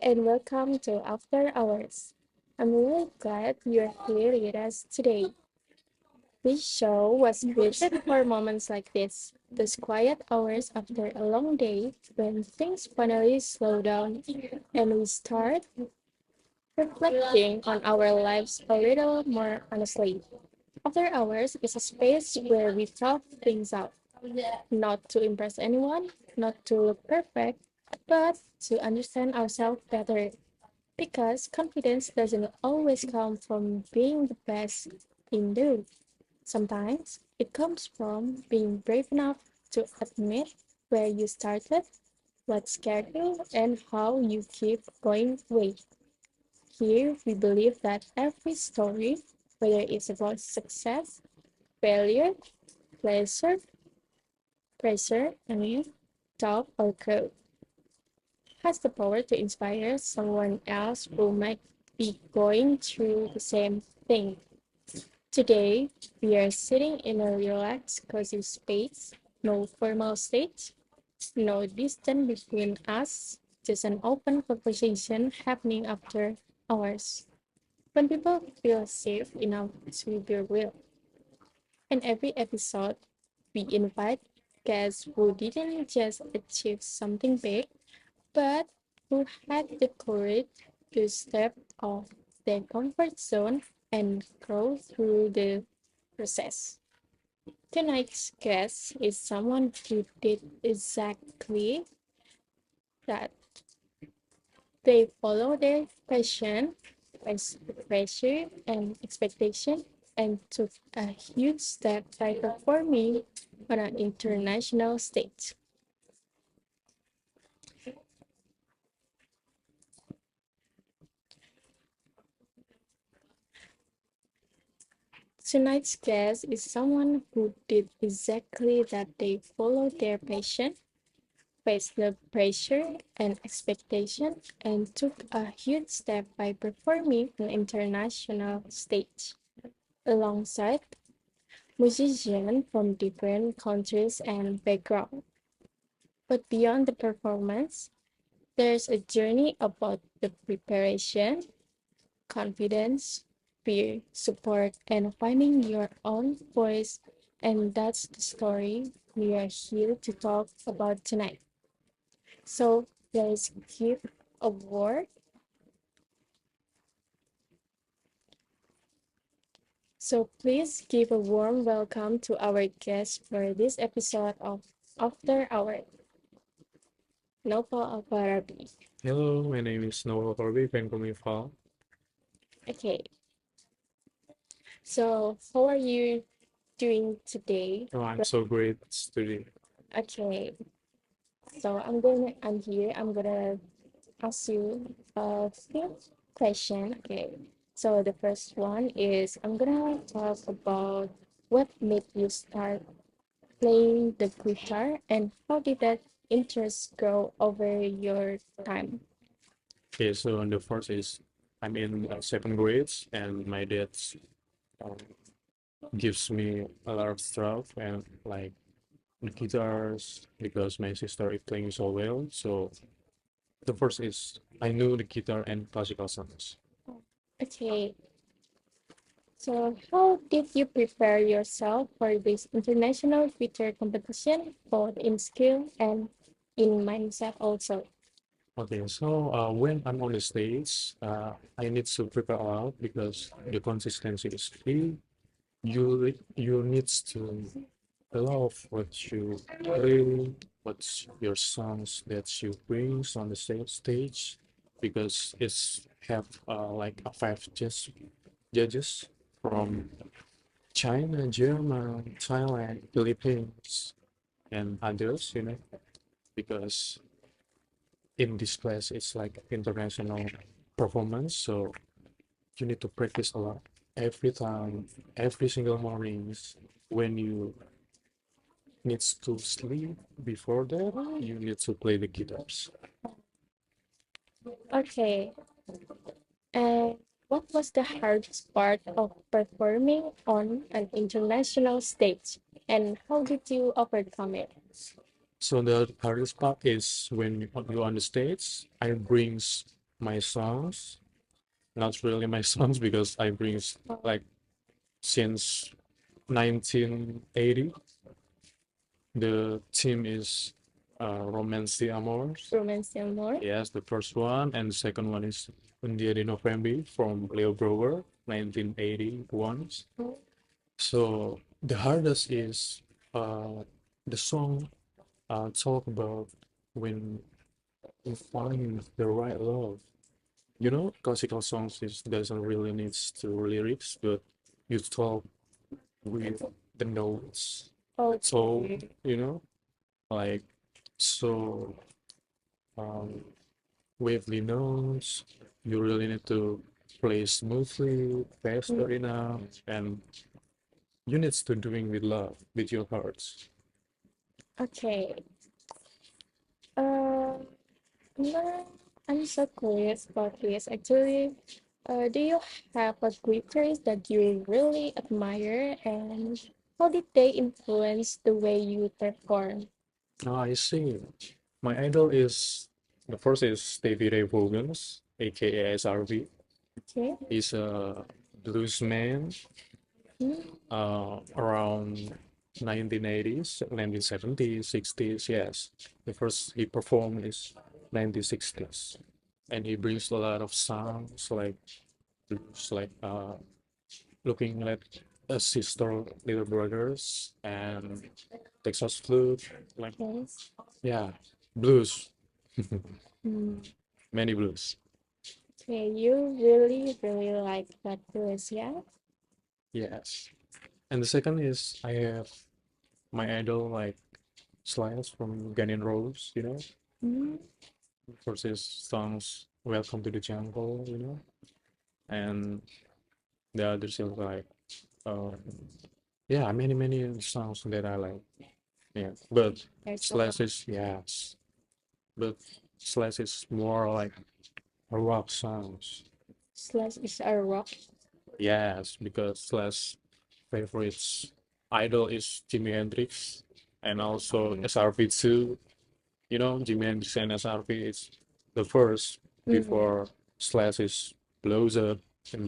and welcome to After Hours. I'm really glad you're here with us today. This show was created for moments like this, those quiet hours after a long day when things finally slow down and we start reflecting on our lives a little more honestly. After Hours is a space where we talk things out, not to impress anyone, not to look perfect, but to understand ourselves better. Because confidence doesn't always come from being the best in the room. Sometimes it comes from being brave enough to admit where you started, what scared you, and how you keep going away. Here we believe that every story, whether it's about success, failure, pleasure, pressure, doubt, or growth, has the power to inspire someone else who might be going through the same thing. Today, we are sitting in a relaxed, cozy space, no formal stage, no distance between us, just an open conversation happening after hours. When people feel safe enough to be real. In every episode, we invite guests who didn't just achieve something big, but who had the courage to step off their comfort zone and grow through the process. Tonight's guest is someone who did exactly that. They follow their passion, pressure, and expectation, and took a huge step by performing on an international stage. Tonight's guest is someone who did exactly that. They followed their passion, faced the pressure and expectation, and took a huge step by performing on international stage alongside musicians from different countries and backgrounds. But beyond the performance, there's a journey about the preparation, confidence, peer support, and finding your own voice. And that's the story we are here to talk about tonight. So let's give a word. So please give a warm welcome to our guest for this episode of After Hour, Nopal Alparabi. Hello, my name is Noah Corby. You can call me Fall. Okay, so how are you doing today? Oh, I'm so great today. Okay, so I'm gonna ask you a few questions. Okay, so the first one is I'm gonna talk about what made you start playing the guitar and how did that interest grow over your time? Okay, so on the first is I'm in second grades, and my dad um, gives me a lot of stuff and like the guitars because my sister is playing so well. So the first is I knew the guitar and classical songs. Okay, so how did you prepare yourself for this international guitar competition, both in skill and in mindset also? Okay, so when I'm on the stage, I need to prepare a lot because the consistency is key. You need to love what you play, what's your songs that you brings on the same stage, because it's have like a five judges from China, German, Thailand, Philippines, and others, because in this class it's like international performance, so you need to practice a lot every time, every single mornings when you needs to sleep. Before that, you need to play the guitars. Okay, and what was the hardest part of performing on an international stage, and how did you overcome it? So the hardest part is when you're on the stage. I brings My songs, not really my songs because I bring like since 1980. The theme is Romance de Amors. Romance and more. Yes, the first one, and the second one is Un Dia de November from Leo Brower, 1981. So the hardest is uh, the song talk about when you find the right love. You know, classical songs is doesn't really needs to lyrics, but you talk with the notes. So, Okay. you know, like so um wavely notes, you really need to play smoothly, faster enough, and you need to doing with love, with your hearts. Okay. Uh, no, I'm so curious about this. Actually, do you have a greeters that you really admire, and how did they influence the way you perform? Ah, I see. My idol is the first is Davy Ray Vogels, aka SRV. Okay. He's a blues man Mm, around 1980s, 1970s, 60s. Yes, the first he performed is 1960s, and he brings a lot of sounds like blues, like looking like a sister, little brothers, and Texas flute, like yes. yeah, blues, Mm, many blues. okay, you really, really like that blues, yeah? Yes, and the second is I have my idol like Slice from Gun N' Roses, you know, Mm, for his songs "Welcome to the Jungle," you know, and the others is like uh, yeah, many songs that I like. Yeah, but there's a lot. Slash is yes, but Slash is more like a rock songs. Slash is a rock. Yes, because Slash favorites idol is Jimi Hendrix and also SRV too. You know, Jimi Hendrix and SRV is the first Mm, before Slash is blows up in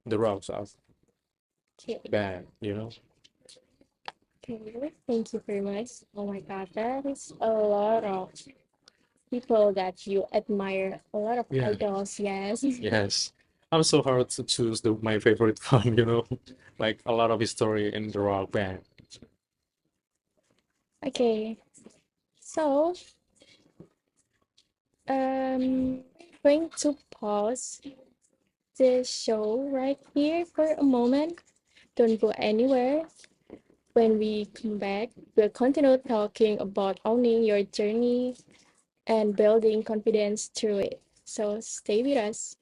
the rocks of okay. band. You know. Okay, thank you very much. Oh my God, that is a lot of people that you admire, a lot of Yeah. idols, yes. Yes. I'm so hard to choose my favorite one. You know, like a lot of history in the rock band. Okay, so going to pause the show right here for a moment. Don't go anywhere. When we come back, we'll continue talking about owning your journey and building confidence through it. So stay with us.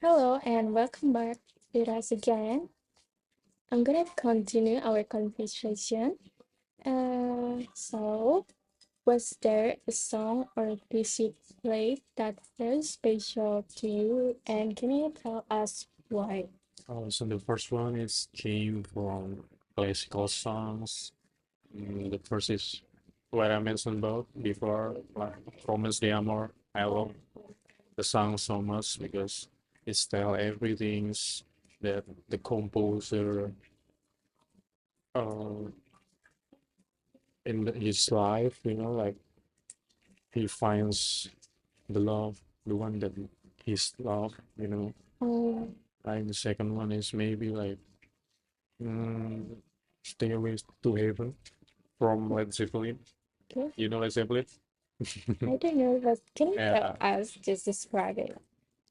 Hello and welcome back with us again. I'm gonna continue our conversation. So was there a song or piece you played that felt special to you? And can you tell us why? So the first one is came from classical songs. The first is what I mentioned about before, like Romance de Amor. I love the song so much because it's tell everything's that the composer uh, in his life, you know, like he finds the love, the one that he's love, you know. Oh, Like the second one is maybe like mm, Stairway to Heaven from Led Zeppelin. okay. You know Led Zeppelin? I don't know, but can you tell Yeah, us, just describe it?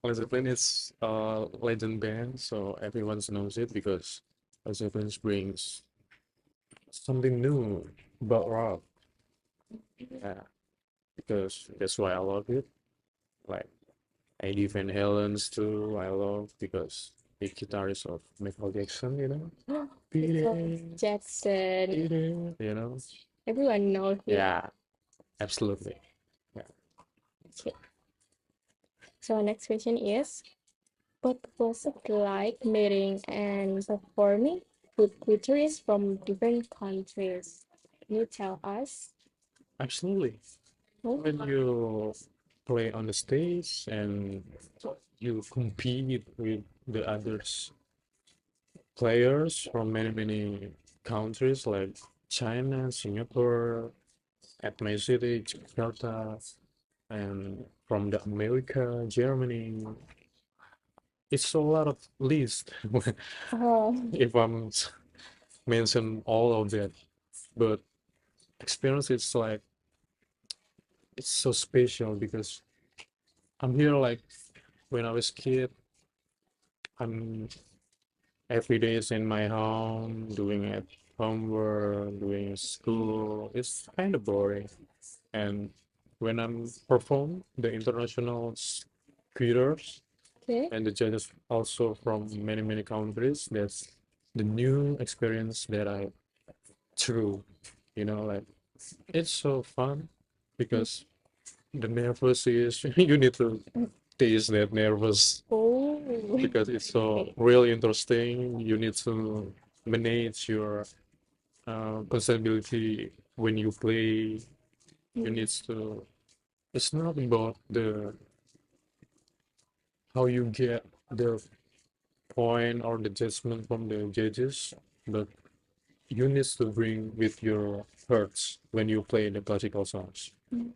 Led Zeppelin is a legend band, so everyone knows it because Led Zeppelin brings something new about rock. Yeah, because that's why I love it. Like Eddie Van Halen's too, I love because the guitarist of Michael Jackson, you know? Beat Michael it, Jackson. beat it, you know? Everyone knows him. Yeah, absolutely. Yeah. Okay. So our next question is, what was it like meeting and performing with guitarists from different countries? Can you tell us? Absolutely. When you play on the stage and you compete with the others players from many countries like China, Singapore, at my city, Jakarta, and from the America, Germany. It's a lot of list Oh, if I'm mention all of that. But experience it's like it's so special because I'm here like when I was kid, I'm every day is in my home doing it homework, doing school. It's kind of boring. And when I'm perform the international theaters okay. and the judges also from many countries, that's the new experience that I through. You know, like it's so fun because the nervous is you need to taste that nervous Oh, because it's so okay. really interesting. You need to manage your possibility when you play. You Mm, need to. It's not about the how you get the point or the judgment from the judges, but you need to bring with your hearts when you play the classical songs. of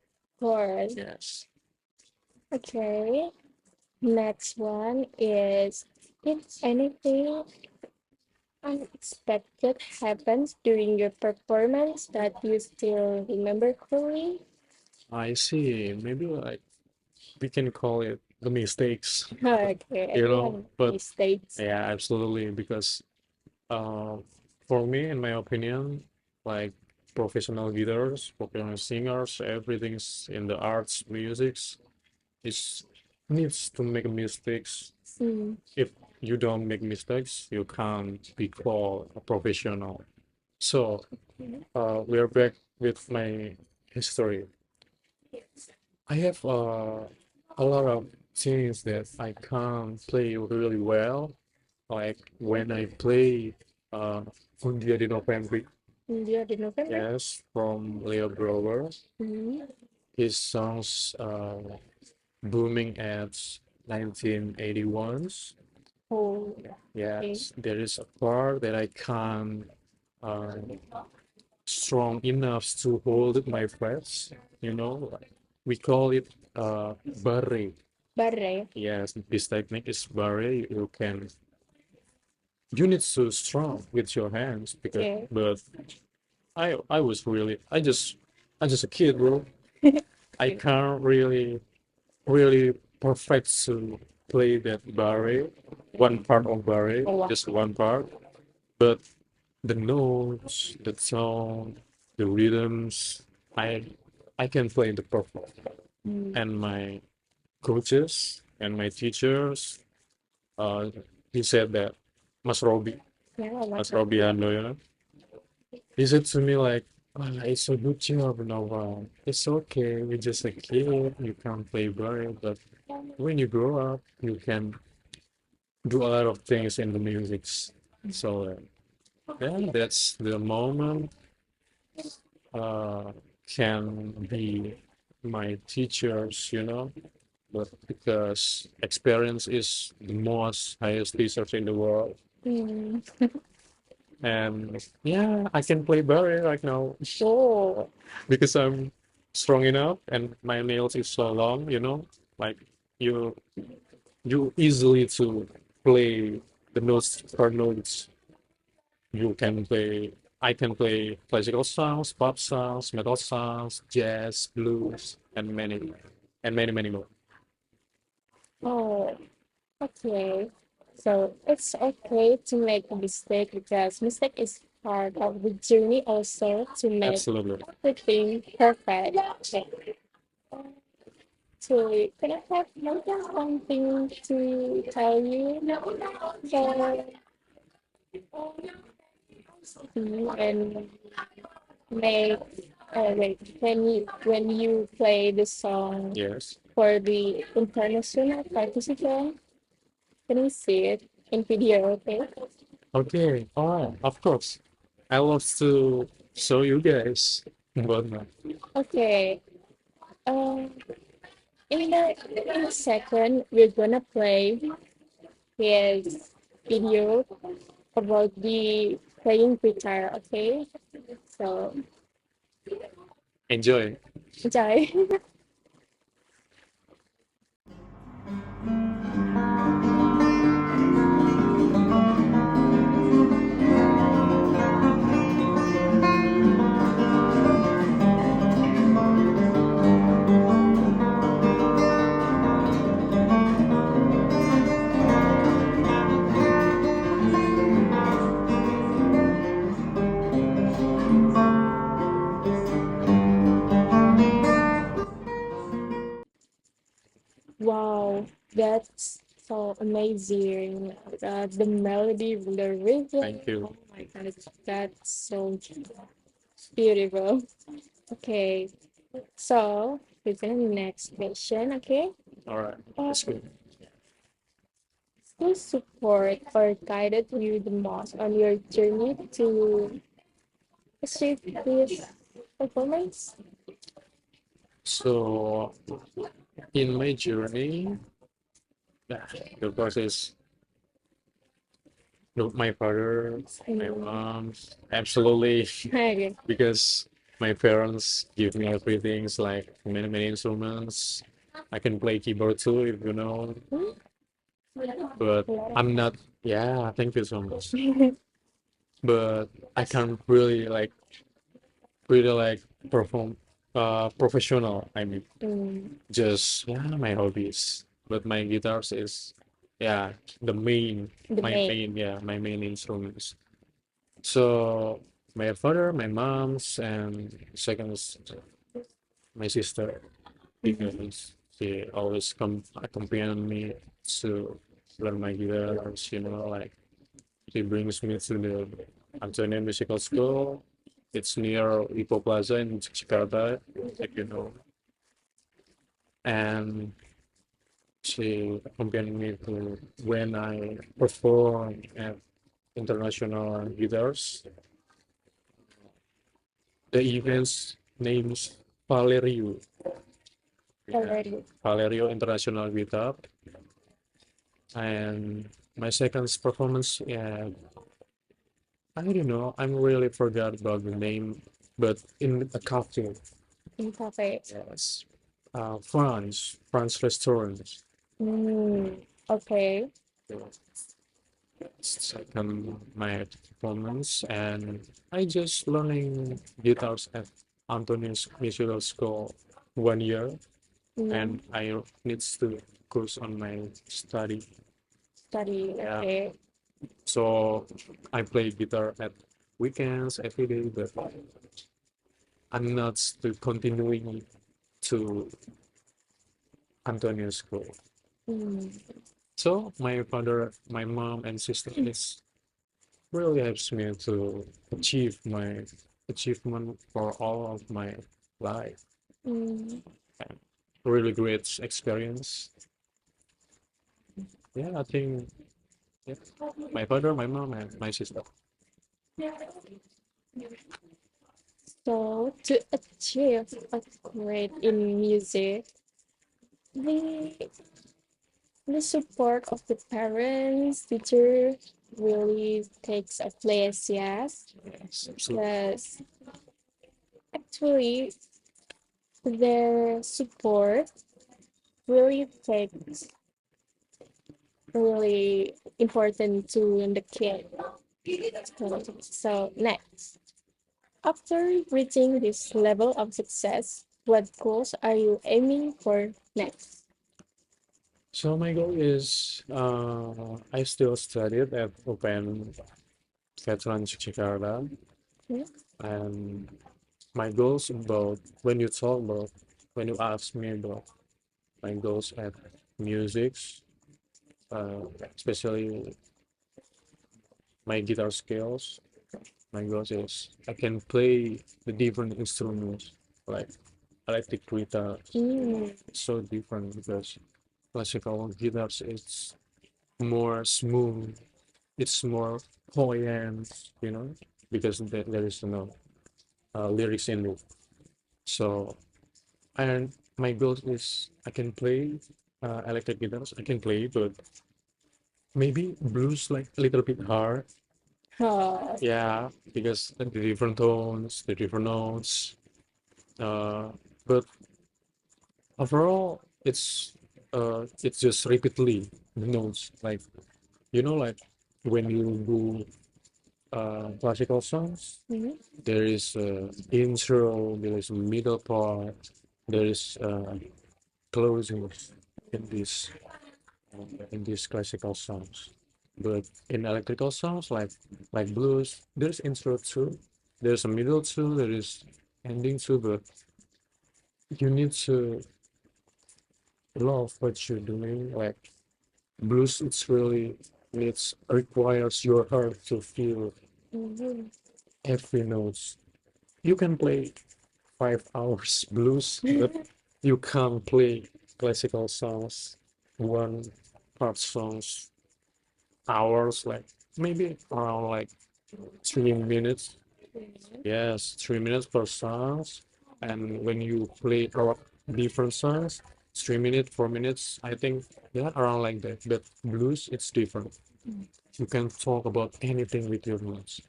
course. Yes. Okay. Next one is, if anything unexpected happens during your performance that you still remember clearly? I see. Maybe like we can call it the mistakes, Okay, you know, everyone but mistakes. yeah, absolutely. Because uh, for me, in my opinion, like professional guitars, professional singers, everything's in the arts, musics, is needs to make mistakes. Mm, If you don't make mistakes, you can't be called a professional. So we are back with my history. I have a lot of things that I can't play really well. Like when I play uh, Un Dia di November, India di November. yes, from Leo Grover. Mm, His songs booming at 1981s. oh, okay. Yes, there is a part that I can't uh, strong enough to hold my breath. You know, we call it barre. Barre. Yes, this technique is barre. You can you need to strong with your hands because Okay. but I was really I just a kid, bro. I can't really perfect to play that barre, one part of barre, Oh, wow. just one part. But the notes, the tone, the rhythms, I I can play the perfect. Mm, And my coaches and my teachers, uh, he said that Mas Robi, yeah, Mas what's up? Robi Hando, you know, he said to me like, "Ah, it's a good job, Nova. It's okay. You're just a kid. You can't play barre, but when you grow up, you can do a lot of things in the music." So yeah, that's the moment uh, can be my teachers, you know, but because experience is the most highest teachers in the world. Mm. And yeah, I can play barre right now Oh, because I'm strong enough and my nails is so long, you know, like you you easily to play the notes per notes. You can play I can play classical songs, pop songs, metal songs, jazz, blues, and many more. oh, okay. So it's okay to make a mistake because mistake is part of the journey also to make Absolutely. everything perfect. Okay. Actually, can I have something to tell you? So, and make wait, when you play the song Yes. for the international participant, can you see it in video? Okay. Okay. Oh, of course. I love to show you guys. But no. Okay. Um, in a second, we're gonna play his video about the playing guitar. Okay. So Enjoy. enjoy. Wow, that's so amazing. The melody, the rhythm. Thank you. Oh my God, that's so beautiful. Okay, so we're going to next question. Okay, All right. uh, That's good. who support or guided you the most on your journey to achieve this performance? So in my journey, yeah, the process, my father, my Mm, mom, absolutely, okay. because my parents give me everything, like many instruments. I can play keyboard too, if you know, Hmm? but A lot of I'm not. Yeah, thank you so much. But I can't really like perform professional. I mean, mm, just yeah, my hobbies. But my guitars is yeah the main the main. my main instruments. So my father, my mom's, and second is my sister Mhm. because she always come accompany me to learn my guitars. Like she brings me to the Antonia Musical School. It's near Ipo Plaza in Jakarta, if you know. And she accompanied me to when I perform at international guitars. The event's name's Valerio. Yeah. Already. Valerio International Guitar. And my second performance, yeah, I don't know. I'm really forgot about the name, but in a cafe. In cafe. Yes. France restaurant. Mm, okay. Second my performance, and I just learning guitars at Antonius Musical School 1 year, Mm, and I needs to course on my study. study. Yeah, Okay. so I play guitar at weekends every day, but I'm not still continuing to Antonius School. Mm, So my father, my mom, and sister is really helps me to achieve my achievement for all of my life. mm. And really great experience. Yeah, I think yeah, my father, my mom, and my sister. So to achieve a grade in music, the the support of the parents, teacher really takes a place, yes. Yes, absolutely. Because actually their support really takes really important to the kid. So next, after reaching this level of success, what goals are you aiming for next? So my goal is I still studied at Open Veteran Jakarta, Hmm? and my goals about when you talk about when you ask me about my goals at music, especially my guitar skills. My goals is I can play the different instruments like electric guitar. Mm. It's so different because classical guitars it's more smooth, it's more poignant, because there is no lyrics in it. So, and my goal is I can play electric guitars. I can play, but maybe blues like a little bit hard. Oh. Yeah, because the different tones, the different notes. Uh, but overall, it's just repeatedly the notes. Like like when you do classical songs, Mhm. there is intro, there is middle part, there is closing in this classical songs. But in electrical songs like blues, there's intro too, there's a middle too, there is ending too, but you need to love what you're doing. Like blues, it's really requires your heart to feel Mhm. every note. You can play 5 hours blues, but you can't play classical songs, one part songs, hours, like maybe around like 3 minutes. Yes, 3 minutes per songs. And when you play our different songs, 3 minutes, 4 minutes, I think, yeah, around like that. But blues, it's different. You can talk about anything with your blues.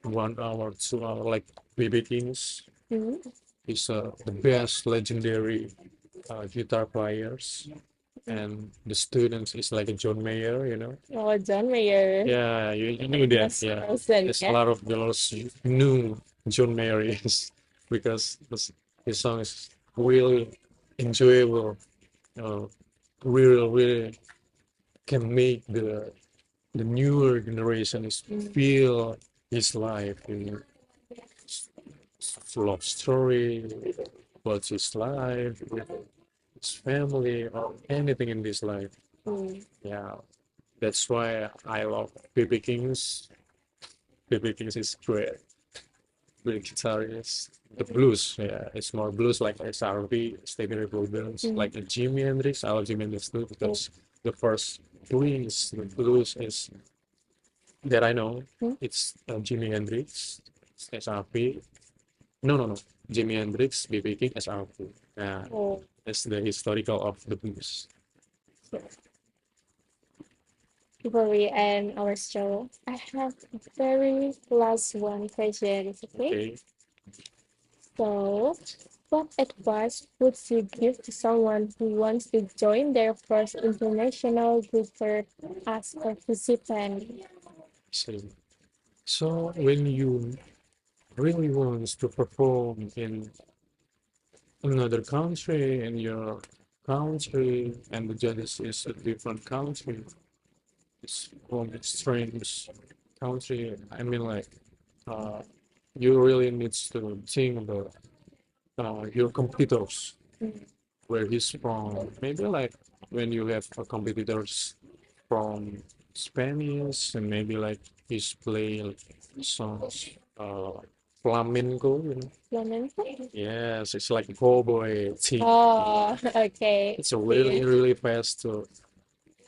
1 hour, 2 hour, like BB Kings Mhm. is the best legendary guitar players, and the students is like a John Mayer. Oh, John Mayer. Yeah, you knew that. Famous Yeah, person, there's a yeah. lot of girls knew John Mayer is because his song is really enjoyable. Uh, really, really can make the newer generation is feel his life. Full of story, what's his life, his family, or anything in this life. Mm. Yeah, that's why I love BB Kings. BB Kings is great guitarist. The blues, yeah, it's more blues like SRV, Stevie Ray Vaughan, Mm. like Jimi Hendrix. I love Jimi Hendrix too Mm. because the first twins, the blues is that I know. Mm. It's Jimi Hendrix, SRV. No, no, no. Jimi Hendrix, BB King, SRV. Yeah, Oh. that's the historical of the blues. So, before we end our show, I have a very last one question, okay? Okay, So, what advice would you give to someone who wants to join their first international concert as a participant? so when you really want to perform in another country, in your country, and the judges is a different country, it's from a strange country. I mean, like, uh, you really need to think about your competitors, Mm. where he's from. Maybe like when you have competitors from Spanish, and maybe like he's play like songs flamenco. Flamenco? Yes, it's like a cowboy thing. Oh, okay. It's a really, See. really fast to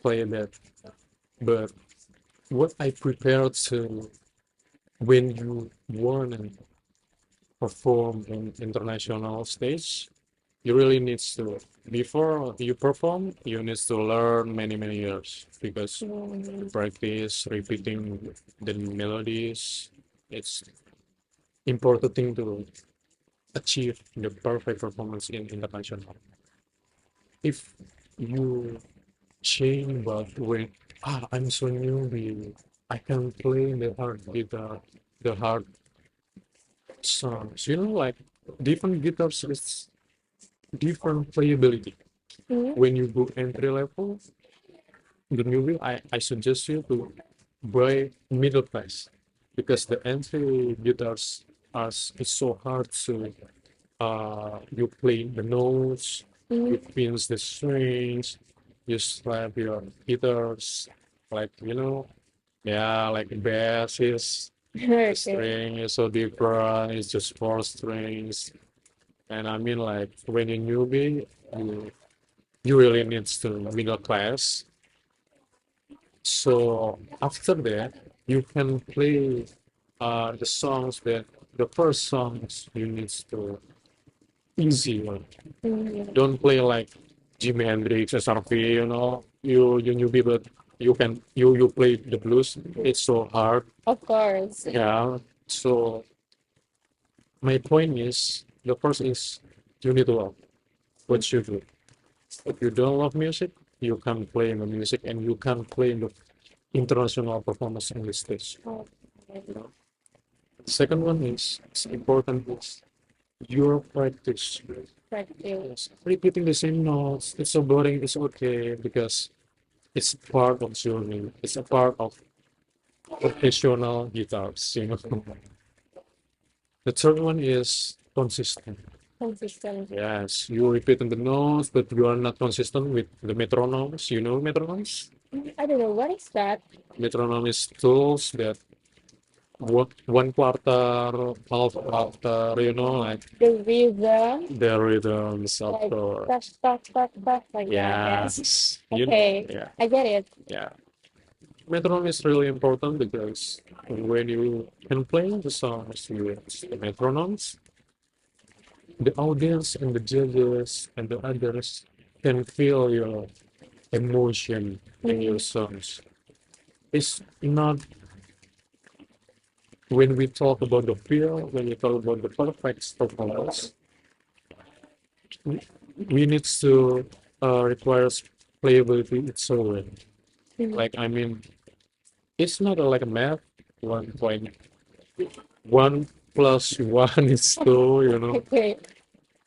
play that. But what I prepared to when you want to perform in international stage, you really need to before you perform, you need to learn many years because the Mm. practice, repeating the melodies, it's important thing to achieve the perfect performance in international. If you change but when I'm so newbie, I can play the hard guitar, the hard songs. Like different guitars is different playability. Mm. When you go entry level, the newbie, I suggest you to buy middle price because the entry guitars are it's so hard to you play the notes, Mm, You pinch the strings, you slap your guitars, like, yeah, like bass is the okay. string is so different, it's just four strings. And I mean, like, when you're newbie, you, you really need to middle class. So after that, you can play the songs that the first songs you need to easy one. Mm, Don't play like Jimi Hendrix, SRV, you newbie, but you play the blues. It's so hard. of course. Yeah. So my point is the first is you need to love Mm, what you do. If you don't love music, you can't play in the music and you can't play in the international performance on the stage. okay. You know? Second one is it's important is your practice. Practice. Yes. Repeating the same notes, it's so boring, it's okay because it's part of journey. It's a part of professional guitars. The third one is consistent. Consistent. Yes, you repeating the notes, but you are not consistent with the metronomes. You know metronomes? I don't know what is that. Metronome is tools that one quarter, half quarter, like The rhythm, the rhythms of like the touch, touch, touch, touch, like that. Yes. yes, Okay, yeah, I get it. yeah. Metronome is really important because when you can play the songs with the metronomes, the audience and the judges and the others can feel your emotion in your Mm, songs. It's not when we talk about the feel, when we talk about the perfect performance, we need to requires playability its own. mm, Like I mean, it's not like a math 1.1 plus 1 is 2. okay.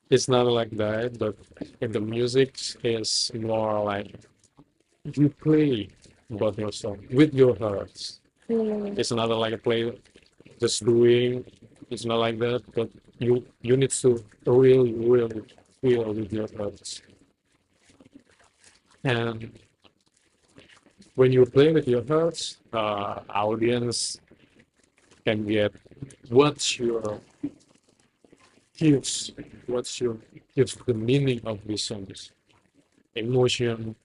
It's not like that, but in the music is more like you play about yourself with your heart. Mm, It's not like a play just doing. It's not like that, but you need to really feel with your heart. And when you play with your heart, audience can get what's your gives, what's your gives the meaning of these songs. Emotion,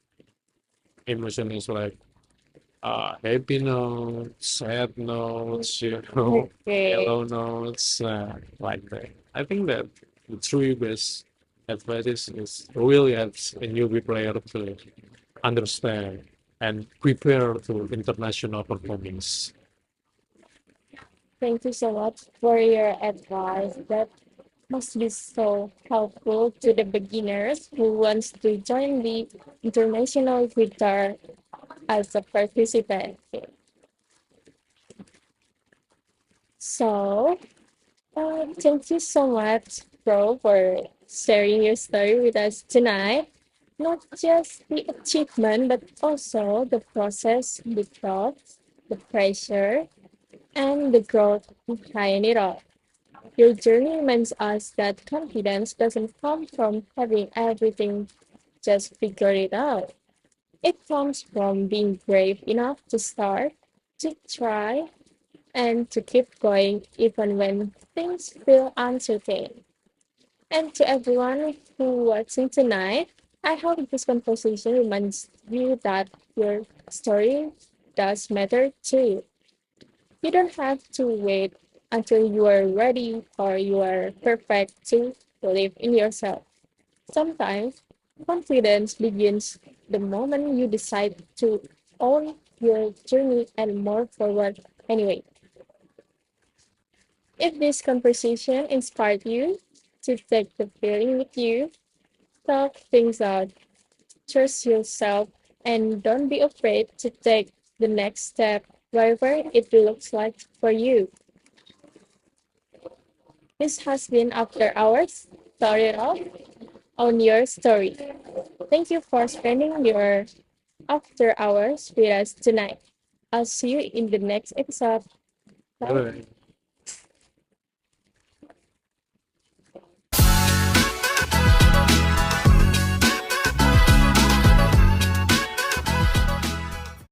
emotion is like happy notes, sad notes, okay. yellow notes, like that. I think that the true best advice is really helps a newbie player to understand and prepare to international performance. Thank you so much for your advice. That must be so helpful to the beginners who wants to join the international guitar as a participant. So, thank you so much, bro, for sharing your story with us tonight. Not just the achievement, but also the process, the thoughts, the pressure, and the growth behind it all. Your journey reminds us that confidence doesn't come from having everything just figured it out. It comes from being brave enough to start, to try, and to keep going even when things feel uncertain. And to everyone who watching tonight, I hope this conversation reminds you that your story does matter too. You don't have to wait until you are ready or you are perfect to believe in yourself. Sometimes confidence begins the moment you decide to own your journey and move forward anyway. If this conversation inspired you to take the feeling with you, talk things out, trust yourself, and don't be afraid to take the next step, whatever it looks like for you. This has been After Hours. Start it off on your story. Thank you for spending your after hours with us tonight. I'll see you in the next episode. Bye. Bye.